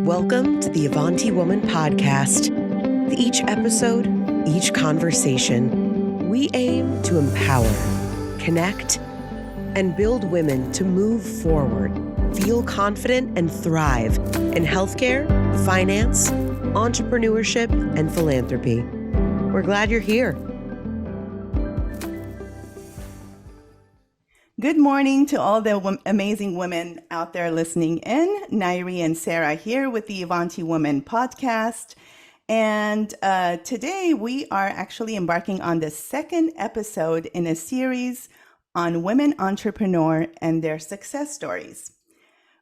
Welcome to the Avanti Woman podcast. With each episode, each conversation, we aim to empower, connect, and build women to move forward, feel confident, and thrive in healthcare, finance, entrepreneurship, and philanthropy. We're glad you're here. Good morning to all the amazing women out there listening in. Nairi and Sarah here with the Avanti Woman podcast. And today we are actually embarking on the second episode in a series on women entrepreneurs and their success stories.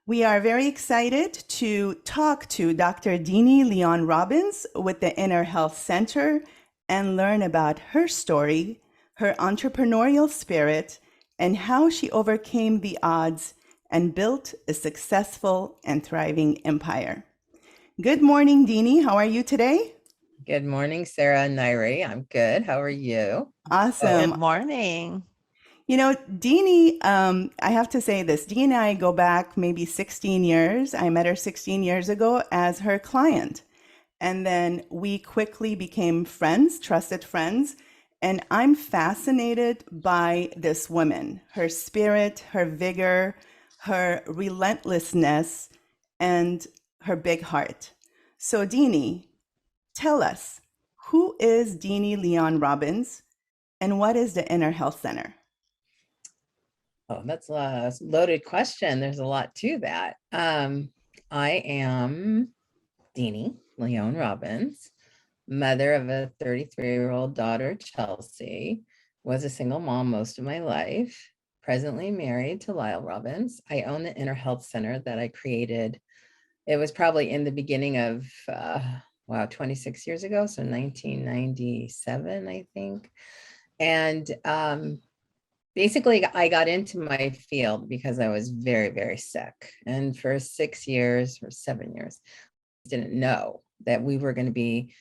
We are very excited to talk to Dr. Deenie Leon Robbins with the Inner Health Center and learn about her story, her entrepreneurial spirit, and how she overcame the odds and built a successful and thriving empire. Good morning, Deanie. How are you today? Good morning, Sarah and Nairi. I'm good. How are you? Awesome. Good morning. You know, Deanie, I have to say this. Deanie and I go back maybe 16 years. I met her 16 years ago as her client. And then we quickly became friends, trusted friends. And I'm fascinated by this woman, her spirit, her vigor, her relentlessness, and her big heart. So Deanie, tell us, who is Deenie Leon Robbins and what is the Inner Health Center? Oh, that's a loaded question. There's a lot to that. I am Deenie Leon Robbins, mother of a 33-year-old daughter, Chelsea, was a single mom most of my life, presently married to Lyle Robbins. I own the Inner Health Center that I created. It was probably in the beginning of, 26 years ago. So 1997, I think. And basically I got into my field because I was very, very sick. And for 6 years or 7 years, I didn't know that we were going to be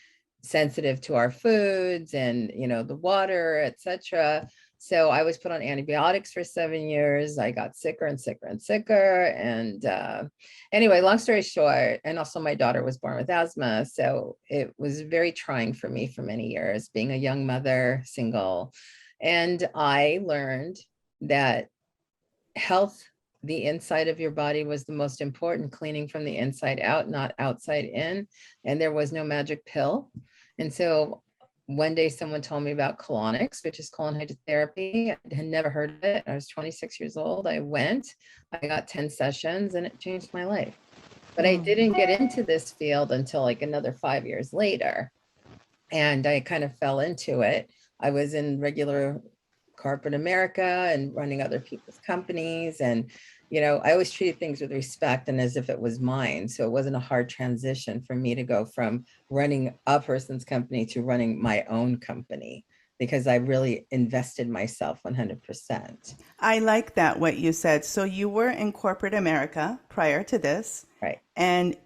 sensitive to our foods and, the water, etc. So I was put on antibiotics for 7 years. I got sicker and sicker and sicker. And anyway, long story short, and also my daughter was born with asthma. So it was very trying for me for many years, being a young mother, single. And I learned that health, the inside of your body, was the most important, cleaning from the inside out, not outside in. And there was no magic pill. And so one day someone told me about colonics, which is colon hydrotherapy. I had never heard of it. I was 26 years old. I went, I got 10 sessions and it changed my life. But I didn't get into this field until like another 5 years later. And I kind of fell into it. I was in regular corporate America and running other people's companies. And, I always treated things with respect and as if it was mine. So it wasn't a hard transition for me to go from running a person's company to running my own company, because I really invested myself 100%. I like that, what you said. So you were in corporate America prior to this. Right. And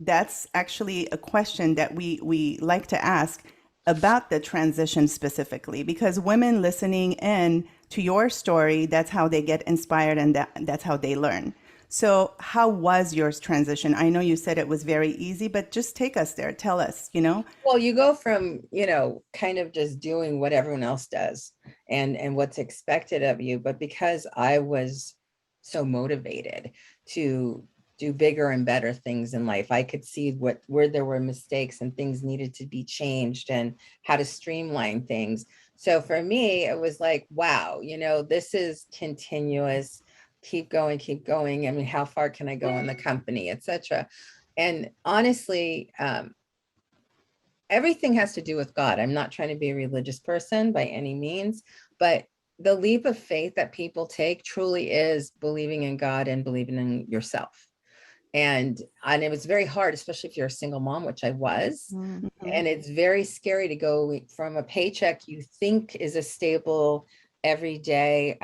that's actually a question that we like to ask about the transition specifically, because women listening in to your story, that's how they get inspired and that's how they learn. So how was your transition? I know you said it was very easy, but just take us there. Tell us, Well, you go from, kind of just doing what everyone else does and what's expected of you. But because I was so motivated to do bigger and better things in life, I could see where there were mistakes and things needed to be changed and how to streamline things. So for me, it was like, wow, this is continuous. Keep going. I mean, how far can I go in the company, etc. And honestly, everything has to do with God. I'm not trying to be a religious person by any means, but the leap of faith that people take truly is believing in God and believing in yourself. And it was very hard, especially if you're a single mom, which I was. Mm-hmm. And it's very scary to go from a paycheck you think is a stable, everyday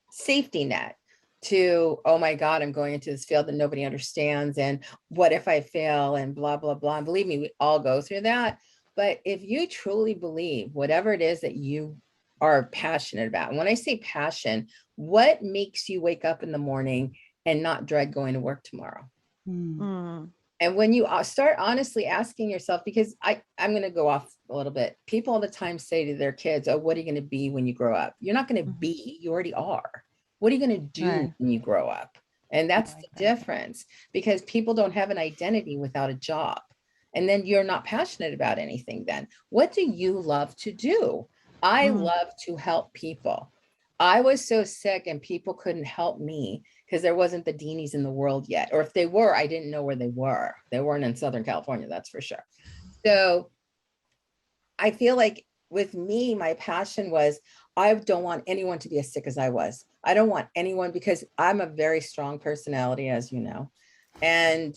safety net to, oh my God, I'm going into this field that nobody understands. And what if I fail and blah, blah, blah. And believe me, we all go through that. But if you truly believe whatever it is that you are passionate about, and when I say passion, what makes you wake up in the morning and not dread going to work tomorrow? And when you start honestly asking yourself, because I'm going to go off a little bit. People all the time say to their kids, oh, what are you going to be when you grow up? You're not going to be, you already are. What are you going to do Right. when you grow up? And that's like the that. difference, because people don't have an identity without a job. And then you're not passionate about anything then. What do you love to do? I love to help people. I was so sick and people couldn't help me because there wasn't the Deenies in the world yet. Or if they were, I didn't know where they were. They weren't in Southern California, that's for sure. So I feel like with me, my passion was, I don't want anyone to be as sick as I was. I don't want anyone, because I'm a very strong personality, as you know, and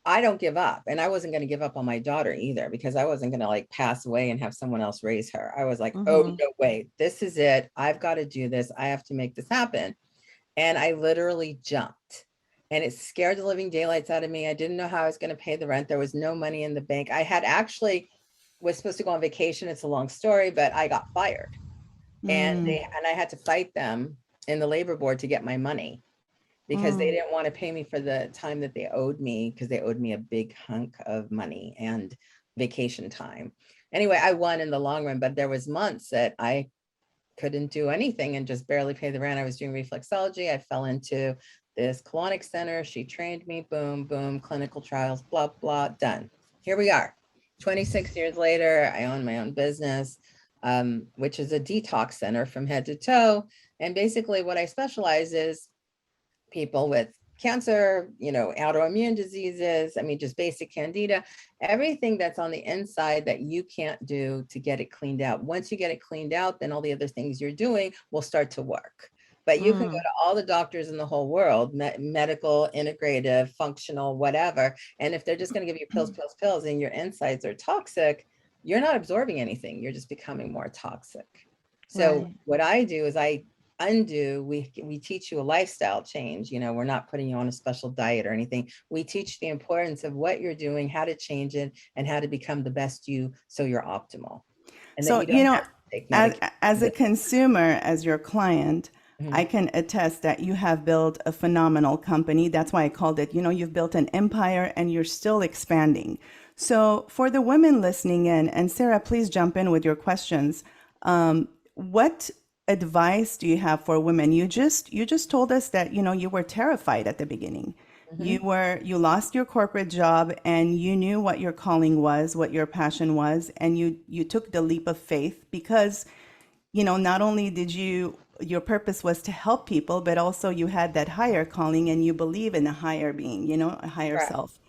I don't give up. And I wasn't going to give up on my daughter either, because I wasn't going to like pass away and have someone else raise her. I was like, oh, no, wait, this is it. I've got to do this. I have to make this happen. And I literally jumped, and it scared the living daylights out of me. I didn't know how I was going to pay the rent. There was no money in the bank. I had actually was supposed to go on vacation. It's a long story, but I got fired, and I had to fight them in the labor board to get my money, because they didn't want to pay me for the time that they owed me, because they owed me a big hunk of money and vacation time. Anyway, I won in the long run, but there was months that I couldn't do anything and just barely pay the rent. I was doing reflexology. I fell into this colonic center. She trained me, boom, boom, clinical trials, blah, blah, done. Here we are. 26 years later, I own my own business, which is a detox center from head to toe. And basically what I specialize is people with cancer, autoimmune diseases, just basic candida, everything that's on the inside that you can't do to get it cleaned out. Once you get it cleaned out, then all the other things you're doing will start to work. But you can go to all the doctors in the whole world, medical, integrative, functional, whatever. And if they're just going to give you pills, and your insides are toxic, you're not absorbing anything. You're just becoming more toxic. So what I do is I undo, we teach you a lifestyle change. We're not putting you on a special diet or anything. We teach the importance of what you're doing, how to change it, and how to become the best you, so you're optimal. And So, that you don't have to take medication. as a consumer, as your client, I can attest that you have built a phenomenal company. That's why I called it, you've built an empire and you're still expanding. So for the women listening in, and Sarah, please jump in with your questions. What advice do you have for women? You just told us that, you were terrified at the beginning. You lost your corporate job and you knew what your calling was, what your passion was, and you took the leap of faith because, not only did your purpose was to help people, but also you had that higher calling and you believe in a higher being, a higher self.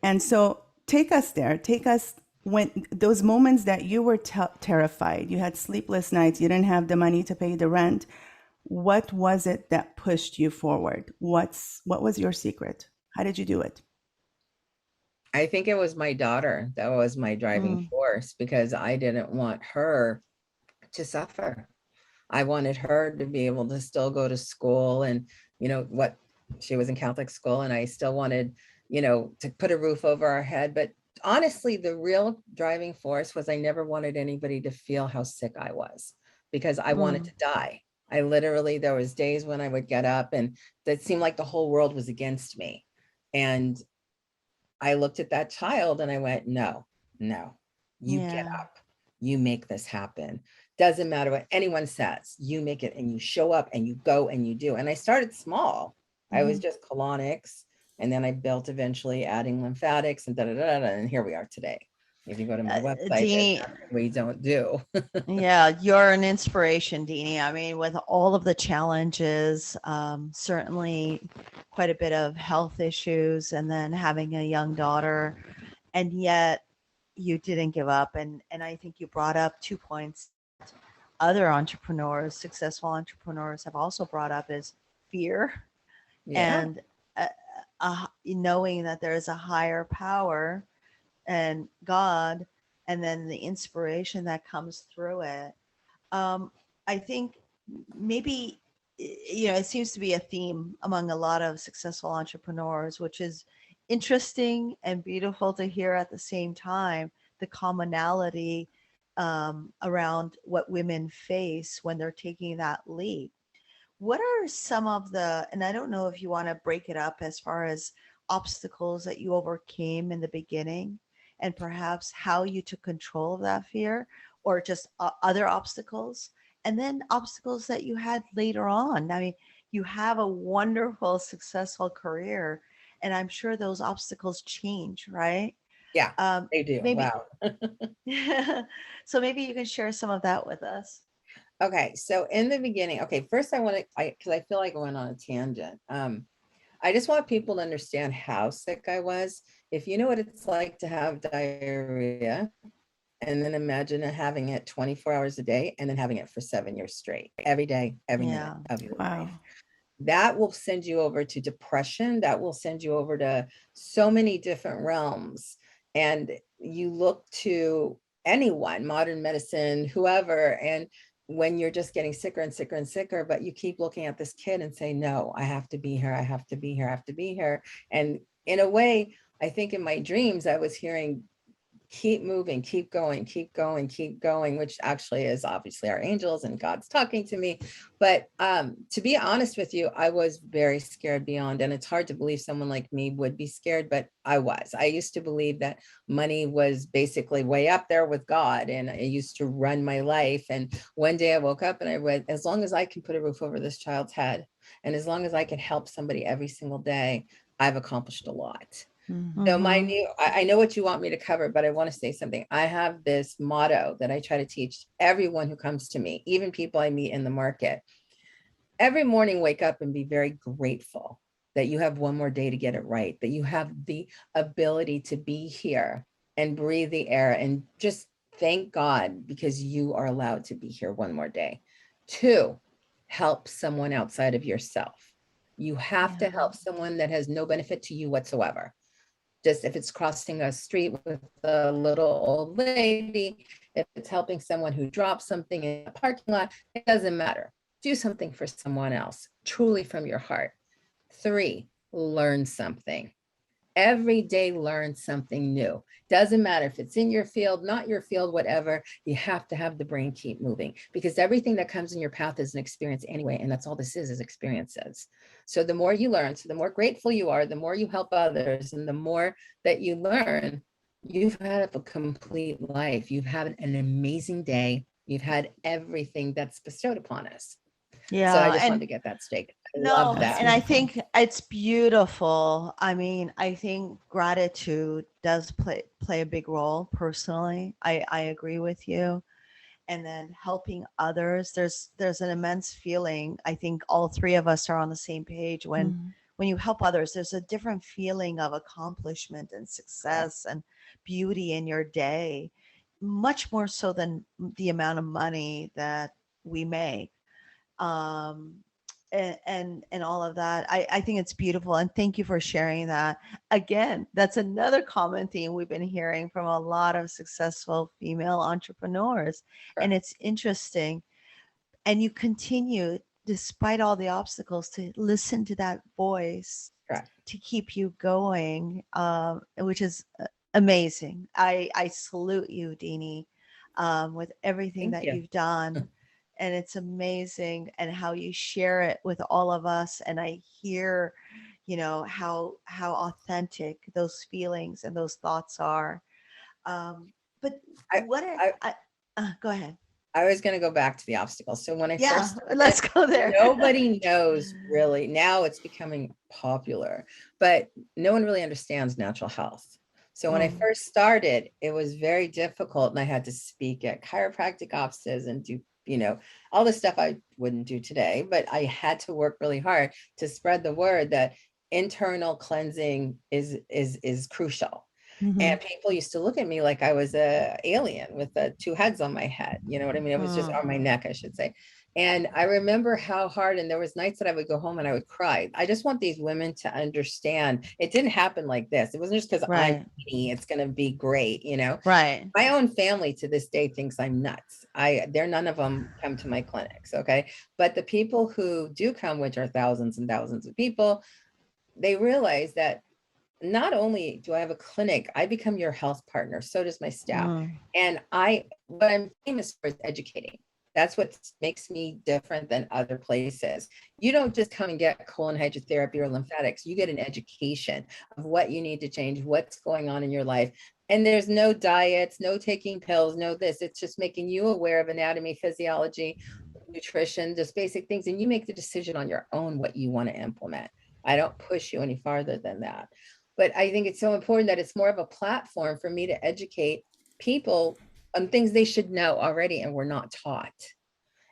And so take us there. Take us when those moments that you were terrified, you had sleepless nights, you didn't have the money to pay the rent. What was it that pushed you forward? What was your secret? How did you do it? I think it was my daughter that was my driving force, because I didn't want her to suffer. I wanted her to be able to still go to school, and what, she was in Catholic school, and I still wanted, to put a roof over our head. But honestly, the real driving force was I never wanted anybody to feel how sick I was, because I wanted to die. I literally, there was days when I would get up and that seemed like the whole world was against me. And I looked at that child and I went, no, you get up, you make this happen. Doesn't matter what anyone says, you make it, and you show up and you go and you do. And I started small. I was just colonics, and then I built eventually adding lymphatics and and here we are today. If you go to my website, Deanie, we don't do. yeah, you're an inspiration, Deanie. With all of the challenges, certainly quite a bit of health issues, and then having a young daughter, and yet you didn't give up. And I think you brought up 2 points other entrepreneurs, successful entrepreneurs, have also brought up is fear and knowing that there is a higher power and God, and then the inspiration that comes through it. I think maybe, it seems to be a theme among a lot of successful entrepreneurs, which is interesting and beautiful to hear at the same time, the commonality around what women face when they're taking that leap. What are some of the, and I don't know if you want to break it up as far as obstacles that you overcame in the beginning, and perhaps how you took control of that fear, or just other obstacles, and then obstacles that you had later on. I mean, you have a wonderful, successful career, and I'm sure those obstacles change, right? Yeah, Um, they do. maybe, Wow. so maybe you can share some of that with us. Okay, so in the beginning, okay, first because I feel like I went on a tangent. I just want people to understand how sick I was. If you know what it's like to have diarrhea, and then imagine having it 24 hours a day and then having it for 7 years straight, every day, every minute Yeah. of your Wow. life. That will send you over to depression. That will send you over to so many different realms. And you look to anyone, modern medicine, whoever, and when you're just getting sicker and sicker and sicker, but you keep looking at this kid and say, no, I have to be here. I have to be here. I have to be here. And in a way, I think in my dreams, I was hearing, keep moving, keep going, keep going, keep going, which actually is obviously our angels and God's talking to me. But to be honest with you, I was very scared beyond, and it's hard to believe someone like me would be scared, but I was. I used to believe that money was basically way up there with God, and I used to run my life. And one day I woke up and I read, as long as I can put a roof over this child's head, and as long as I can help somebody every single day, I've accomplished a lot. So I know what you want me to cover, but I want to say something. I have this motto that I try to teach everyone who comes to me, even people I meet in the market. Every morning, wake up and be very grateful that you have one more day to get it right, that you have the ability to be here and breathe the air, and just thank God because you are allowed to be here one more day. 2, help someone outside of yourself. You have to help someone that has no benefit to you whatsoever. Just if it's crossing a street with a little old lady, if it's helping someone who drops something in a parking lot, it doesn't matter. Do something for someone else, truly from your heart. 3, learn something. Every day, learn something new. Doesn't matter if it's in your field, not your field, whatever, you have to have the brain keep moving, because everything that comes in your path is an experience anyway. And that's all this is experiences. So the more you learn, so the more grateful you are, the more you help others, and the more that you learn, you've had a complete life. You've had an amazing day. You've had everything that's bestowed upon us. So I Yeah. just wanted And to get that straight. I love no, That's that. and I beautiful. think it's beautiful. I mean, I think gratitude does play a big role personally. I agree with you. And then helping others, there's an immense feeling. I think all three of us are on the same page when you help others, there's a different feeling of accomplishment and success and beauty in your day, much more so than the amount of money that we make. um and all of that. I think it's beautiful, and thank you for sharing that. Again, that's another common theme we've been hearing from a lot of successful female entrepreneurs, and it's interesting. And you continue, despite all the obstacles, to listen to that voice Correct. to keep you going, which is amazing. I salute you, Deanie, with everything Thank that you. you've done. And it's amazing, and how you share it with all of us. And I hear, how authentic those feelings and those thoughts are. But I, what are, I, go ahead. I was going to go back to the obstacles. So when I Yeah, first let's started, go there. nobody knows really. Now it's becoming popular, but no one really understands natural health. So when I Mm, first started, it was very difficult, and I had to speak at chiropractic offices and do, all the stuff I wouldn't do today, but I had to work really hard to spread the word that internal cleansing is crucial. Mhm. And people used to look at me like I was a alien with the 2 heads on my head. You know what I mean? It was just on my neck, I should say. And I remember how hard, and there was nights that I would go home and I would cry. I just want these women to understand it didn't happen like this. It wasn't just because I'm right, me, it's going to be great. right. My own family to this day thinks I'm nuts. None of them come to my clinics. Okay. But the people who do come, which are thousands and thousands of people, they realize that not only do I have a clinic, I become your health partner. So does my staff. Mm, And what I'm famous for is educating. That's what makes me different than other places. You don't just come and get colon hydrotherapy or lymphatics. You get an education of what you need to change, what's going on in your life. And there's no diets, no taking pills, no this. It's just making you aware of anatomy, physiology, nutrition, just basic things. And you make the decision on your own what you want to implement. I don't push you any farther than that. But I think it's so important that it's more of a platform for me to educate people on things they should know already and were not taught.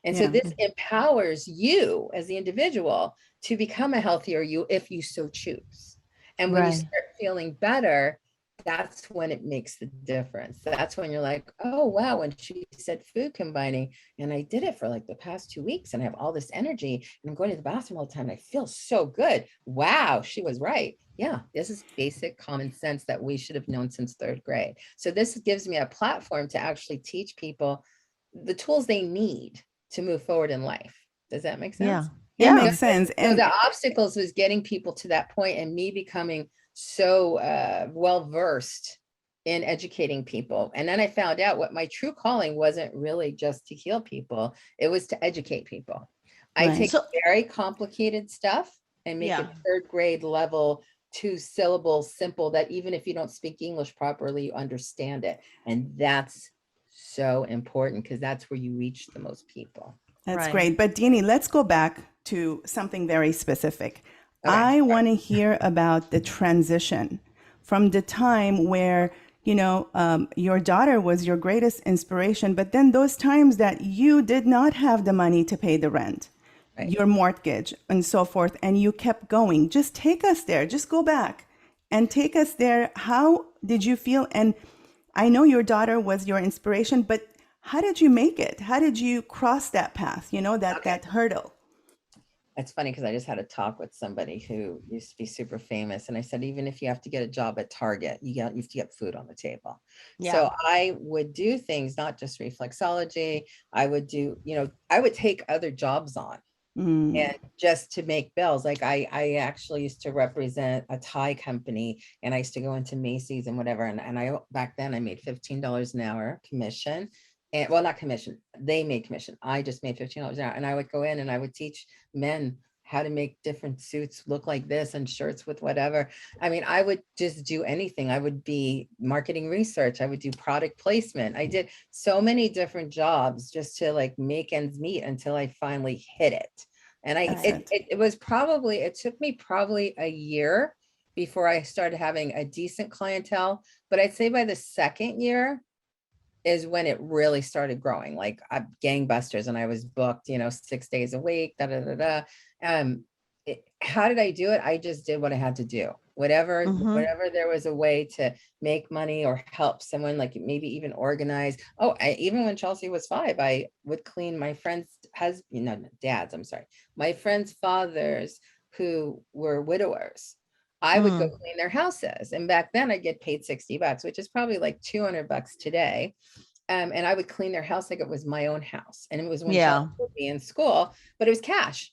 And so Yeah. this empowers you as the individual to become a healthier you if you so choose. And when you Right. start feeling better, that's when it makes the difference. That's when you're like, oh, wow, when she said food combining, and I did it for like the past 2 weeks and I have all this energy and I'm going to the bathroom all the time and I feel so good. Wow, she was right. Yeah, this is basic common sense that we should have known since 3rd grade. So this gives me a platform to actually teach people the tools they need to move forward in life. Does that make sense? It Yeah. makes sense. So And the obstacles was getting people to that point and me becoming so well versed in educating people. And then I found out what my true calling wasn't really just to heal people, it was to educate people. I Right. take So- very complicated stuff and make Yeah. it 3rd grade level, 2 syllable simple, that even if you don't speak English properly, you understand it. And that's so important because that's where you reach the most people. that's Right. great. But Deanie, let's go back to something very specific. Okay. I want to hear about the transition from the time where, your daughter was your greatest inspiration, but then those times that you did not have the money to pay the rent, Right. your mortgage, and so forth, and you kept going. Just take us there. Just go back and take us there. How did you feel? And I know your daughter was your inspiration, but how did you make it? How did you cross that path? That hurdle. It's funny because I just had a talk with somebody who used to be super famous. And I said, even if you have to get a job at Target, you have to get food on the table. Yeah. So I would do things, not just reflexology. I would do, I would take other jobs on and just to make bills. Like I actually used to represent a tie company and I used to go into Macy's and whatever. And I, back then I made $15 an hour commission. And well, not commission, they made commission. I just made $15 an hour. And I would go in and I would teach men how to make different suits look like this and shirts with whatever. I mean, I would just do anything. I would be marketing research. I would do product placement. I did so many different jobs just to like make ends meet until I finally hit it. And it took me probably a year before I started having a decent clientele. But I'd say by the 2nd year is when it really started growing, like gangbusters. And I was booked, 6 days a week, how did I do it? I just did what I had to do. Whatever there was a way to make money or help someone, like maybe even organize. Even when Chelsea was 5, I would clean my friends' my friends' fathers who were widowers. I would go clean their houses. And back then I'd get paid $60, which is probably like $200 today. And I would clean their house like it was my own house. And it was when Chelsea would be in school, but it was cash.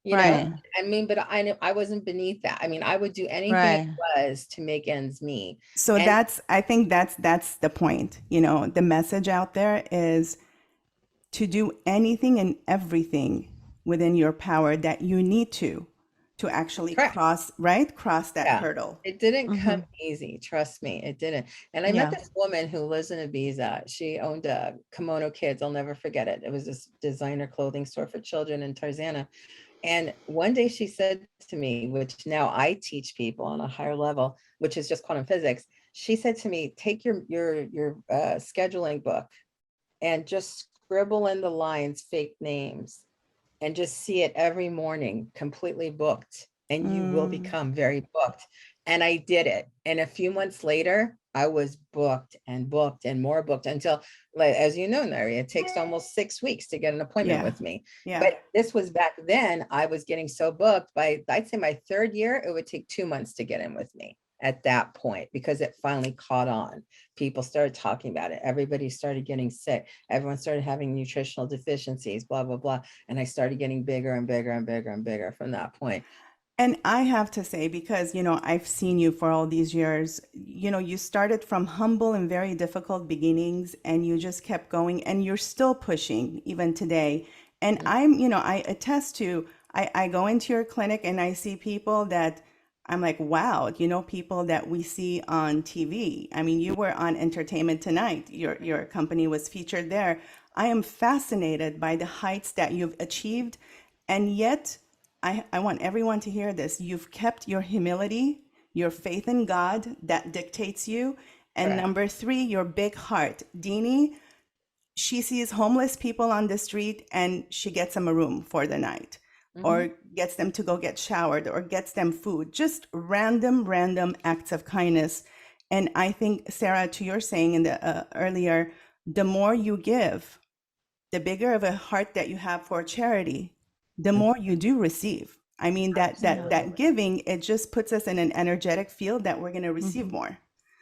Right. I mean, but I knew I wasn't beneath that. I mean, I would do anything Right. it was to make ends meet. So I think that's the point. The message out there is to do anything and everything within your power that you need to actually Correct. cross that hurdle. It didn't come easy. Trust me, it didn't. And I met this woman who lives in Ibiza. She owned Kimono Kids. I'll never forget it. It was this designer clothing store for children in Tarzana. And one day she said to me, which now I teach people on a higher level, which is just quantum physics. She said to me, take your scheduling book and just scribble in the lines, fake names, and just see it every morning, completely booked, and you will become very booked. And I did it. And a few months later, I was booked and more booked until, like, as you know, Nari, it takes almost 6 weeks to get an appointment with me. Yeah. But this was back then, I was getting so booked by, I'd say my 3rd year, it would take 2 months to get in with me at that point, because it finally caught on. People started talking about it. Everybody started getting sick. Everyone started having nutritional deficiencies, blah, blah, blah. And I started getting bigger and bigger and bigger and bigger from that point. And I have to say, because, I've seen you for all these years, you started from humble and very difficult beginnings and you just kept going and you're still pushing even today. And I attest to, I go into your clinic and I see people that I'm like, wow, people that we see on TV. I mean, you were on Entertainment Tonight. Your company was featured there. I am fascinated by the heights that you've achieved. And yet, I want everyone to hear this. You've kept your humility, your faith in God that dictates you. And Correct. number three, your big heart. Deanie, she sees homeless people on the street and she gets them a room for the night or gets them to go get showered or gets them food, just random acts of kindness. And I think, Sarah, to your saying in the earlier, the more you give, the bigger of a heart that you have for charity, the more you do receive. I mean, that Absolutely. giving, it just puts us in an energetic field that we're going to receive more.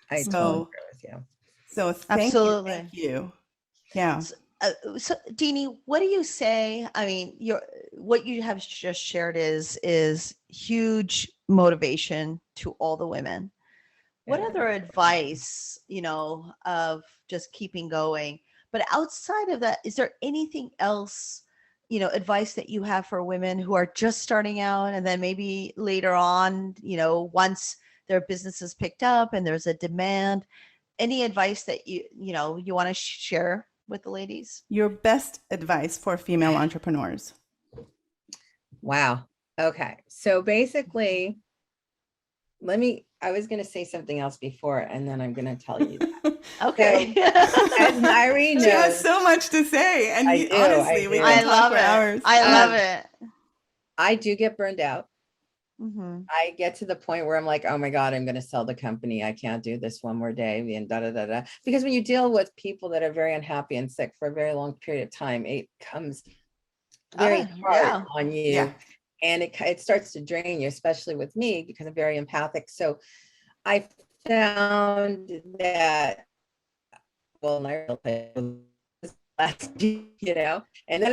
I totally So, agree with you. so Absolutely. thank you. Yeah. So Deanie, what do you say? I mean, what you have just shared is huge motivation to all the women. What Yeah. other advice, of just keeping going? But outside of that, is there anything else, advice that you have for women who are just starting out and then maybe later on, once their business is picked up and there's a demand, any advice that you want to share with the ladies? Your best advice for female entrepreneurs. Wow. Okay. So basically, I was going to say something else before, and then I'm going to tell you that. Okay. As Nairi She has knows, so much to say. And I do, honestly, I we do. can I talk love for it. hours. I love it. I do get burned out. Mm-hmm. I get to the point where I'm like, oh my God, I'm going to sell the company. I can't do this one more day. And da, da, da, da. Because when you deal with people that are very unhappy and sick for a very long period of time, it comes very hard Yeah. on you. Yeah. And it starts to drain you, especially with me, because I'm very empathic. So I found that, well, and then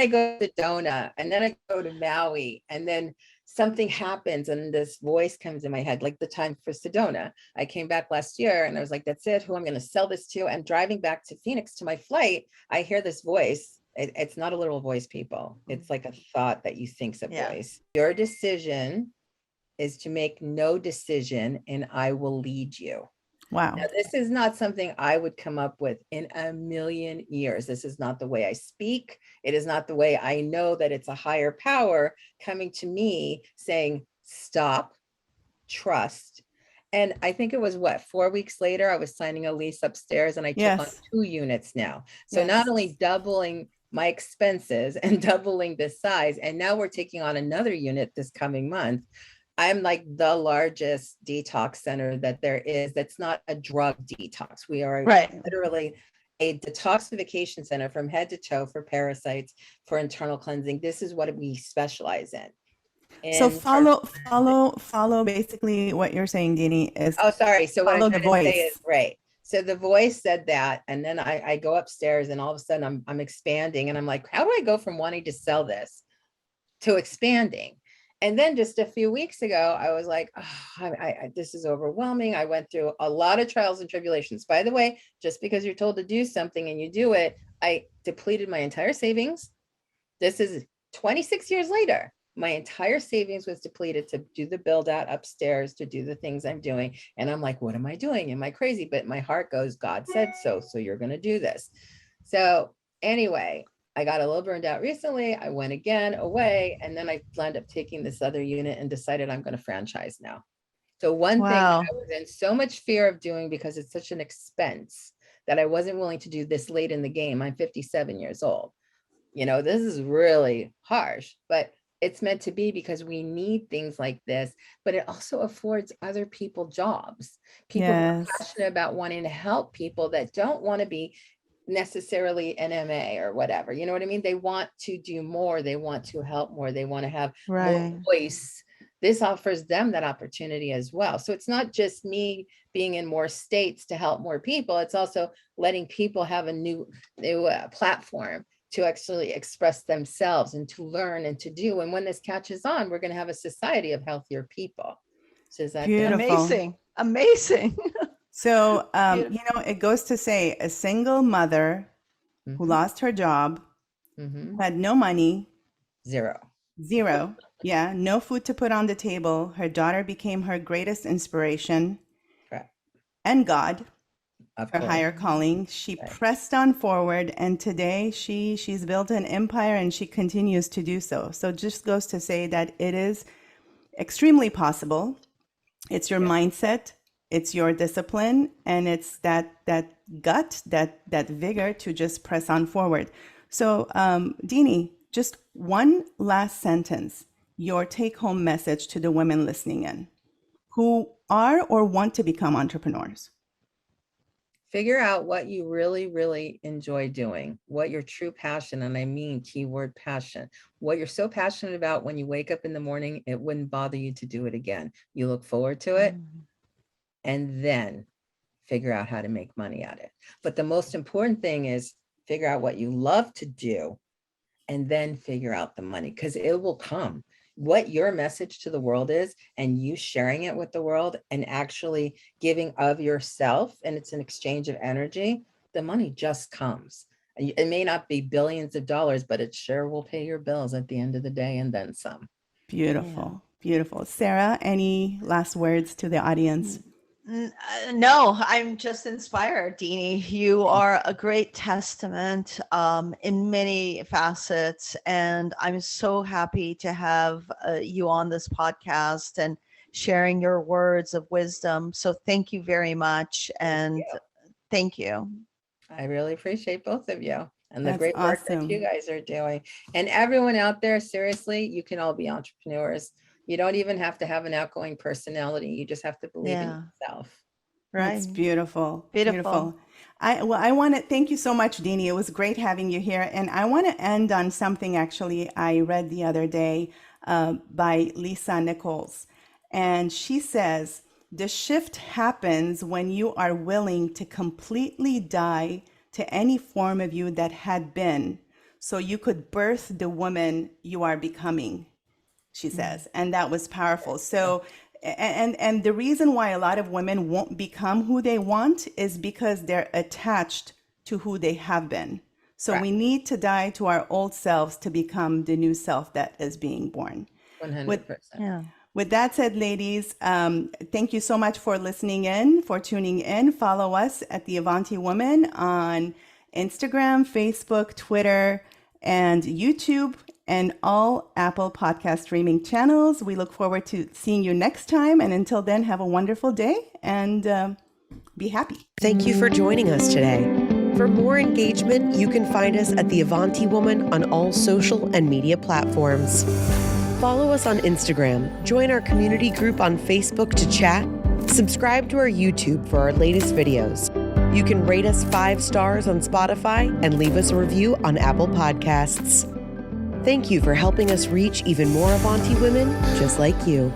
I go to Sedona, and then I go to Maui, and then something happens and this voice comes in my head, like the time for Sedona. I came back last year and I was like, that's it, who I'm going to sell this to. And driving back to Phoenix to my flight, I hear this voice. It's not a literal voice, people. It's like a thought that you think's a voice. Your decision is to make no decision, and I will lead you. Wow. Now, this is not something I would come up with in a million years. This is not the way I speak. It is not the way I know that it's a higher power coming to me saying, stop, trust. And I think it was 4 weeks later, I was signing a lease upstairs and I took on 2 units now. So not only doubling my expenses and doubling the size, and now we're taking on another unit this coming month. I'm like the largest detox center that there is. That's not a drug detox. We are literally a detoxification center from head to toe for parasites, for internal cleansing. This is what we specialize in. So follow basically what you're saying, Deanie, is so what I'm trying to say is right. So the voice said that, and then I go upstairs and all of a sudden I'm expanding and I'm like, how do I go from wanting to sell this to expanding? And then just a few weeks ago, I was like, oh, this is overwhelming. I went through a lot of trials and tribulations. By the way, just because you're told to do something and you do it, I depleted my entire savings. This is 26 years later. My entire savings was depleted to do the build out upstairs, to do the things I'm doing. And I'm like, what am I doing? Am I crazy? But my heart goes, God said so. So you're going to do this. So anyway, I got a little burned out recently. I went again away, and then I wound up taking this other unit and decided I'm going to franchise now. So one thing I was in so much fear of doing, because it's such an expense, that I wasn't willing to do this late in the game. I'm 57 years old. This is really harsh, but it's meant to be, because we need things like this, but it also affords other people jobs. People who are passionate about wanting to help people that don't want to be necessarily an MA or whatever, you know what I mean? They want to do more, they want to help more, they want to have more voice. This offers them that opportunity as well. So it's not just me being in more states to help more people, it's also letting people have a new platform. to actually express themselves and to learn and to do. And when this catches on, we're going to have a society of healthier people. So is that Beautiful. Amazing. So, it goes to say a single mother who lost her job, had no money, zero, yeah, no food to put on the table. Her daughter became her greatest inspiration. Correct. And God, of her course. higher calling. She pressed on forward, and today she's built an empire, and she continues to do so. So just goes to say that it is extremely possible. It's your mindset, it's your discipline, and it's that gut, that vigor to just press on forward. So, Deanie, just one last sentence, your take-home message to the women listening in who are or want to become entrepreneurs. Figure out what you really, really enjoy doing, what your true passion, and I mean keyword passion, what you're so passionate about when you wake up in the morning, it wouldn't bother you to do it again. You look forward to it, and then figure out how to make money at it. But the most important thing is figure out what you love to do, and then figure out the money, because it will come. What your message to the world is, and you sharing it with the world and actually giving of yourself, and it's an exchange of energy, the money just comes. It may not be billions of dollars, but it sure will pay your bills at the end of the day and then some. Beautiful. Beautiful. Sarah, any last words to the audience? No, I'm just inspired, Deanie. You are a great testament in many facets, and I'm so happy to have you on this podcast and sharing your words of wisdom. So thank you very much, and thank you. I really appreciate both of you and the That's great work awesome. that you guys are doing. And everyone out there, seriously, you can all be entrepreneurs. You don't even have to have an outgoing personality. You just have to believe in yourself. Right. That's beautiful. Beautiful. I want to thank you so much, Deanie. It was great having you here. And I want to end on something actually I read the other day by Lisa Nichols. And she says, the shift happens when you are willing to completely die to any form of you that had been, so you could birth the woman you are becoming, she says. And that was powerful. So, and the reason why a lot of women won't become who they want is because they're attached to who they have been. So we need to die to our old selves to become the new self that is being born. 100%. With that said, ladies, thank you so much for listening in, for tuning in. Follow us at the Avanti Woman on Instagram, Facebook, Twitter, and YouTube, and all Apple podcast streaming channels. We look forward to seeing you next time. And until then, have a wonderful day and be happy. Thank you for joining us today. For more engagement, you can find us at the Avanti Woman on all social and media platforms. Follow us on Instagram, join our community group on Facebook to chat, subscribe to our YouTube for our latest videos. You can rate us 5 stars on Spotify and leave us a review on Apple Podcasts. Thank you for helping us reach even more Avanti women just like you.